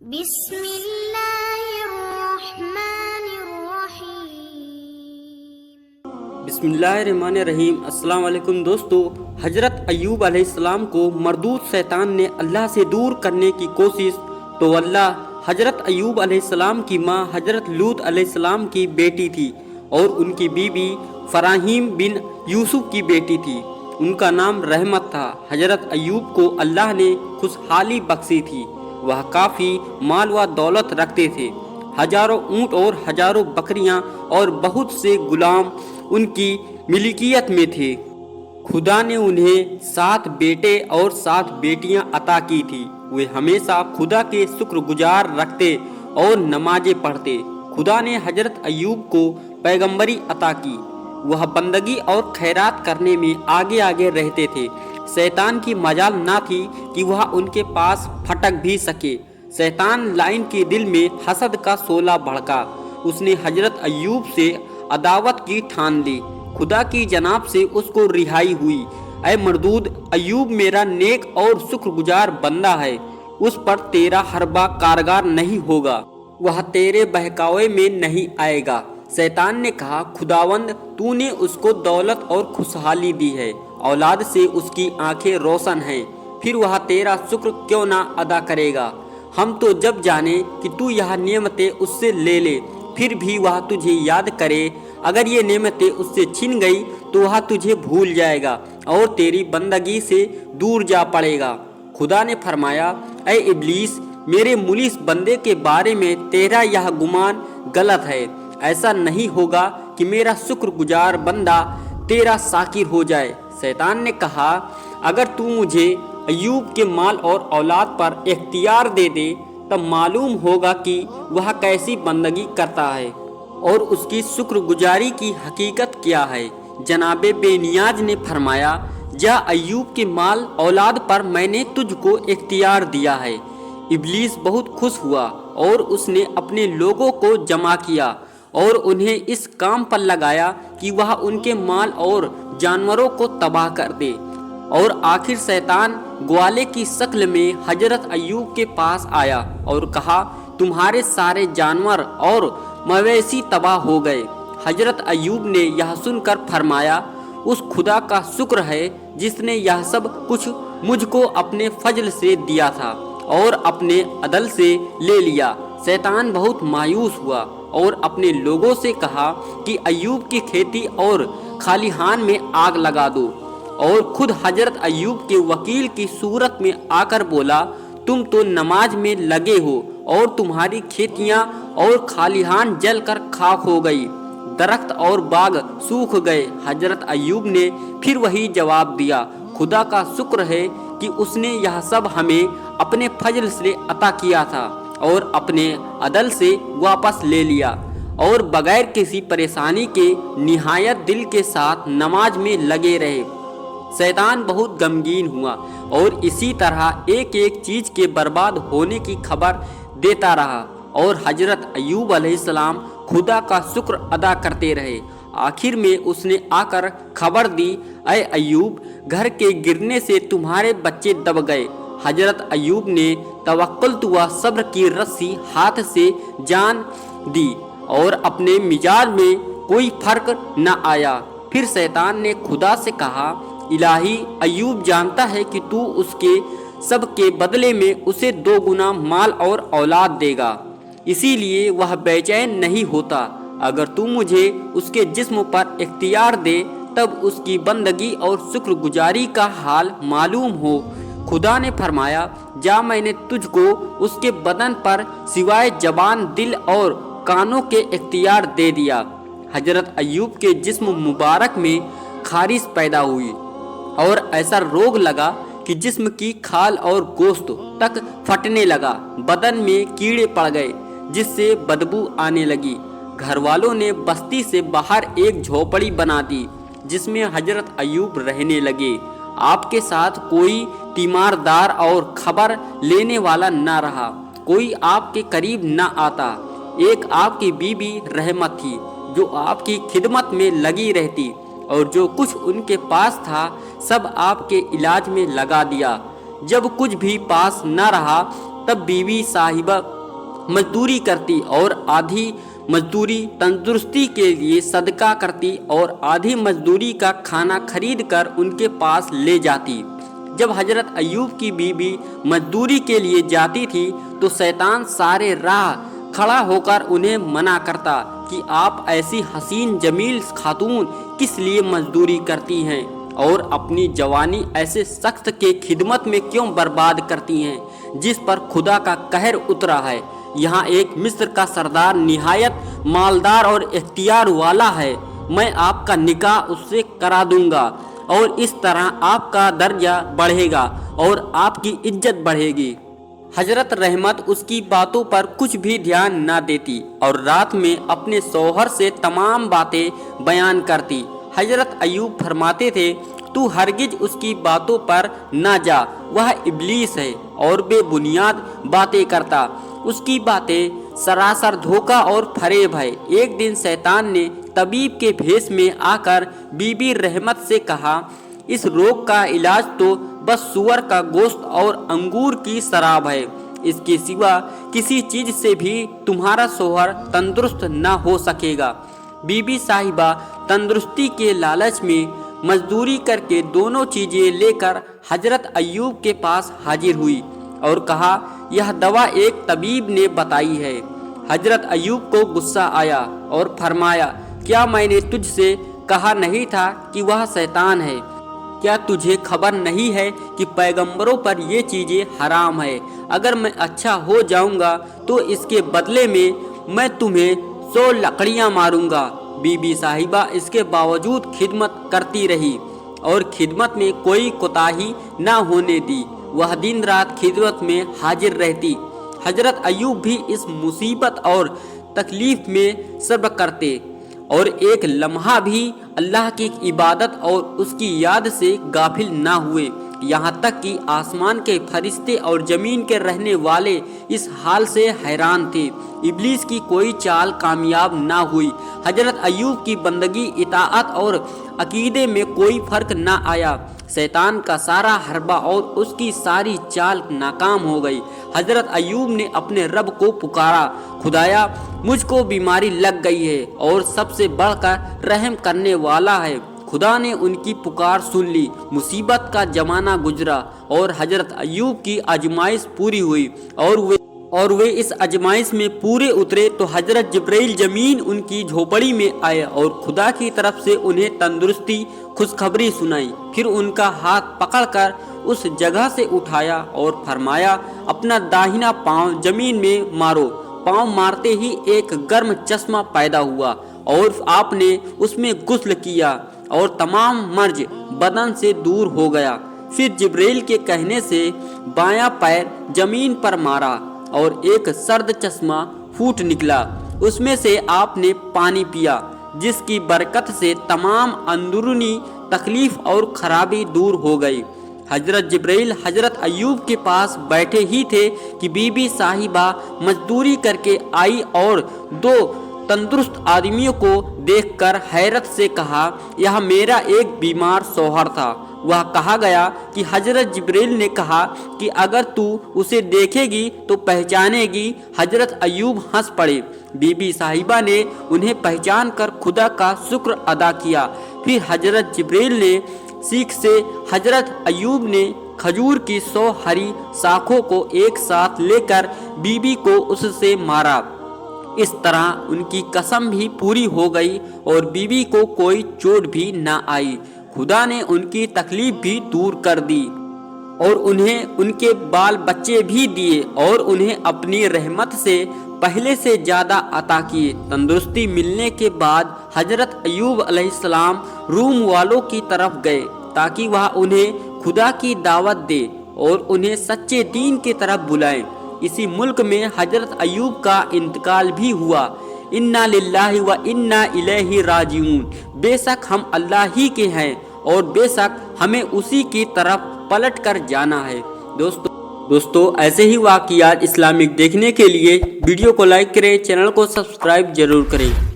بسم اللہ الرحمن الرحیم۔ بسم اللہ الرحمن الرحیم۔ السلام علیکم دوستو، حضرت ایوب علیہ السلام کو مردود شیطان نے اللہ سے دور کرنے کی کوشش تو اللہ حضرت ایوب علیہ السلام کی ماں حضرت لوط علیہ السلام کی بیٹی تھی اور ان کی بیوی فراہیم بن یوسف کی بیٹی تھی۔ ان کا نام رحمت تھا۔ حضرت ایوب کو اللہ نے خوشحالی بخشی تھی۔ وہ کافی مال و دولت رکھتے تھے۔ ہزاروں اونٹ اور ہزاروں بکریاں اور بہت سے غلام ان کی ملکیت میں تھے۔ خدا نے انہیں 7 بیٹے اور 7 بیٹیاں عطا کی تھی۔ وہ ہمیشہ خدا کے شکر گزار رکھتے اور نمازیں پڑھتے۔ خدا نے حضرت ایوب کو پیغمبری عطا کی۔ وہ بندگی اور خیرات کرنے میں آگے آگے رہتے تھے۔ شیطان کی مجال نہ تھی کہ وہ ان کے پاس پھٹک بھی سکے۔ شیطان لائن کے دل میں حسد کا شعلہ بھڑکا۔ اس نے حضرت ایوب سے عداوت کی ٹھان لی۔ خدا کی جناب سے اس کو رہائی ہوئی۔ اے مردود، ایوب میرا نیک اور شکر گزار بندہ ہے۔ اس پر تیرا حربہ کارگر نہیں ہوگا، وہ تیرے بہکاوے میں نہیں آئے گا۔ شیطان نے کہا، خداوند تو نے اس کو دولت اور خوشحالی دی ہے، اولاد سے اس کی آنکھیں روشن ہیں، پھر وہ تیرا شکر کیوں نہ ادا کرے گا؟ ہم تو جب جانے کہ تو یہ نعمتیں اس سے لے لے، پھر بھی وہ تجھے یاد کرے۔ اگر یہ نعمتیں اس سے چھن گئی تو وہ تجھے بھول جائے گا اور تیری بندگی سے دور جا پڑے گا۔ خدا نے فرمایا، اے ابلیس، میرے ملیس بندے کے بارے میں تیرا یہ گمان غلط ہے۔ ایسا نہیں ہوگا کہ میرا شکر گزار بندہ تیرا شاکر ہو جائے۔ شیطان نے کہا، اگر تو مجھے ایوب کے مال اور اولاد پر اختیار دے دے تب معلوم ہوگا کہ وہ کیسی بندگی کرتا ہے اور اس کی شکر گزاری کی حقیقت کیا ہے۔ جناب بے نیاز نے فرمایا، جا ایوب کے مال اولاد پر میں نے تجھ کو اختیار دیا ہے۔ ابلیس بہت خوش ہوا اور اس نے اپنے لوگوں کو جمع کیا اور انہیں اس کام پر لگایا کہ وہ ان کے مال اور جانوروں کو تباہ کر دے۔ اور آخر شیطان گوالے کی شکل میں حضرت ایوب کے پاس آیا اور کہا، تمہارے سارے جانور اور مویشی تباہ ہو گئے۔ حضرت ایوب نے یہ سن کر فرمایا، اس خدا کا شکر ہے جس نے یہ سب کچھ مجھ کو اپنے فضل سے دیا تھا اور اپنے عدل سے لے لیا۔ شیطان بہت مایوس ہوا اور اپنے لوگوں سے کہا کہ ایوب کی کھیتی اور کھلیہان میں آگ لگا دو، اور خود حضرت ایوب کے وکیل کی صورت میں آ کر بولا، تم تو نماز میں لگے ہو اور تمہاری کھیتیاں اور کھلیہان جل کر خاک ہو گئی، درخت اور باغ سوکھ گئے۔ حضرت ایوب نے پھر وہی جواب دیا، خدا کا شکر ہے کہ اس نے یہ سب ہمیں اپنے فضل سے عطا کیا تھا اور اپنے عدل سے واپس لے لیا، اور بغیر کسی پریشانی کے نہایت دل کے ساتھ نماز میں لگے رہے۔ شیطان بہت غمگین ہوا اور اسی طرح ایک ایک چیز کے برباد ہونے کی خبر دیتا رہا، اور حضرت ایوب علیہ السلام خدا کا شکر ادا کرتے رہے۔ آخر میں اس نے آ کر خبر دی، اے ایوب، گھر کے گرنے سے تمہارے بچے دب گئے۔ حضرت ایوب نے توکل و صبر کی رسی ہاتھ سے جان دی اور اپنے مزاج میں کوئی فرق نہ آیا۔ پھر شیطان نے خدا سے کہا، الہی، ایوب جانتا ہے کہ تو اس کے سب کے بدلے میں اسے 2 گنا مال اور اولاد دے گا، اسی لیے وہ بے چین نہیں ہوتا۔ اگر تو مجھے اس کے جسم پر اختیار دے تب اس کی بندگی اور شکر گزاری کا حال معلوم ہو۔ خدا نے فرمایا، جا، میں نے تجھ کو اس کے بدن پر سوائے زبان، دل اور کانوں کے اختیار دے دیا۔ حضرت ایوب کے جسم مبارک میں خارش پیدا ہوئی اور ایسا روگ لگا کہ جسم کی کھال اور گوشت تک پھٹنے لگا۔ بدن میں کیڑے پڑ گئے جس سے بدبو آنے لگی۔ گھر والوں نے بستی سے باہر ایک جھوپڑی بنا دی جس میں حضرت ایوب رہنے لگے۔ آپ کے ساتھ کوئی تیماردار اور خبر لینے والا نہ رہا، کوئی آپ کے قریب نہ آتا۔ ایک آپ کی بیوی رحمت تھی جو آپ کی خدمت میں لگی رہتی، اور جو کچھ ان کے پاس تھا سب آپ کے علاج میں لگا دیا۔ جب کچھ بھی پاس نہ رہا तब बीवी साहिबा मजदूरी करती और आधी मजदूरी तंदुरुस्ती के लिए सदका करती और आधी मजदूरी का खाना खरीद कर उनके पास ले जाती। जब हजरत अय्यूब की बीवी मजदूरी के लिए जाती थी तो शैतान सारे राह खड़ा होकर उन्हें मना करता कि आप ऐसी हसीन जमील खातून किस लिए मजदूरी करती हैं और अपनी जवानी ऐसे सख्त के खिदमत में क्यों बर्बाद करती हैं जिस पर खुदा का कहर उतरा है। यहाँ एक मिस्र का सरदार निहायत मालदार और इख्तियार वाला है, मैं आपका निकाह उससे करा दूंगा और इस तरह आपका दर्जा बढ़ेगा और आपकी इज्जत बढ़ेगी। हजरत रहमत उसकी बातों पर कुछ भी ध्यान न देती और रात में अपने शौहर से तमाम बातें बयान करती। हजरत अय्यूब फरमाते थे, तू हरगिज उसकी बातों पर न जा, वह इब्लीस है और बेबुनियाद बातें करता, उसकी बातें सरासर धोखा और फरेब है। एक दिन शैतान ने तबीब के भेष में आकर बीबी रहमत से कहा, इस रोग का इलाज तो बस सुअर का गोश्त और अंगूर की शराब है, इसके सिवा किसी चीज से भी तुम्हारा शौहर तंदुरुस्त न हो सकेगा। बीबी साहिबा तंदुरुस्ती के लालच में मजदूरी करके दोनों चीजें लेकर हजरत अय्यूब के पास हाजिर हुई और कहा, यह दवा एक तबीब ने बताई है। हजरत अय्यूब को गुस्सा आया और फरमाया, क्या मैंने तुझसे कहा नहीं था कि वह शैतान है? क्या तुझे खबर नहीं है कि पैगंबरों पर ये चीज़ें हराम है? अगर मैं अच्छा हो जाऊंगा तो इसके बदले में मैं तुम्हें 100 लकड़ियां मारूंगा। बीबी साहिबा इसके बावजूद खिदमत करती रही और खिदमत में कोई कोताही न होने दी। वह दिन रात खिदमत में हाजिर रहती। हजरत अय्यूब भी इस मुसीबत और तकलीफ में सब्र करते और एक लम्हा भी अल्लाह की इबादत और उसकी याद से गाफिल ना हुए। यहाँ तक कि आसमान के फरिश्ते और ज़मीन के रहने वाले इस हाल से हैरान थे। इब्लीस की कोई चाल कामयाब ना हुई। हजरत अय्यूब की बंदगी, इताअत और अकीदे में कोई फ़र्क ना आया। शैतान का सारा हरबा और उसकी सारी चाल नाकाम हो गई। हजरत अय्यूब ने अपने रब को पुकारा, खुदाया मुझको बीमारी लग गई है और सबसे बढ़कर रहम करने वाला है। खुदा ने उनकी पुकार सुन ली। मुसीबत का जमाना गुजरा और हजरत अय्यूब की आजमाइश पूरी हुई और वे इस आजमाइश में पूरे उतरे तो हजरत जिब्राइल जमीन उनकी झोपड़ी में आए और खुदा की तरफ से उन्हें तंदुरुस्ती खुशखबरी सुनाई। फिर उनका हाथ पकड़कर उस जगह से उठाया और फरमाया, अपना दाहिना पांव जमीन में मारो। पांव मारते ही एक गर्म चश्मा पैदा हुआ और आपने उसमें गुस्ल किया और तमाम मर्ज बदन से दूर हो गया। फिर जिब्राइल के कहने से बायां पैर जमीन पर मारा और एक सर्द चश्मा फूट निकला। उसमें से आपने पानी पिया, जिसकी बरकत से तमाम अंदरूनी तकलीफ और खराबी दूर हो गई। हजरत जिब्राइल हजरत अय्यूब के पास बैठे ही थे कि बीबी साहिबा मजदूरी करके आई और 2 तंदुरुस्त आदमियों को देखकर हैरत से कहा, यह मेरा एक बीमार शौहर था। वह कहा गया कि हजरत जिब्राइल ने कहा कि अगर तू उसे देखेगी तो पहचानेगी। हजरत अय्यूब हंस पड़े। बीबी साहिबा ने उन्हें पहचान कर खुदा का शुक्र अदा किया। फिर हजरत जिब्राइल ने सीख से हजरत अय्यूब ने खजूर की 100 हरी शाखों को एक साथ लेकर बीबी को उससे मारा। इस तरह उनकी कसम भी पूरी हो गई और बीबी को कोई चोट भी न आई। खुदा ने उनकी तकलीफ भी दूर कर दी और उन्हें उनके बाल बच्चे भी दिए और उन्हें अपनी रहमत से पहले से ज़्यादा अता किए। तंदुरुस्ती मिलने के बाद हजरत अय्यूब अलैहिस्सलाम रूम वालों की तरफ गए ताकि वह उन्हें खुदा की दावत दे और उन्हें सच्चे दीन की तरफ बुलाएं। इसी मुल्क में हजरत अय्यूब का इंतकाल भी हुआ। इन्ना लिल्लाहि व इन्ना इलैहि राजिऊन। बेशक हम अल्लाह ही के हैं और बेशक हमें उसी की तरफ पलट कर जाना है। दोस्तों ऐसे ही वाक़ियात इस्लामिक देखने के लिए वीडियो को लाइक करें, चैनल को सब्सक्राइब जरूर करें।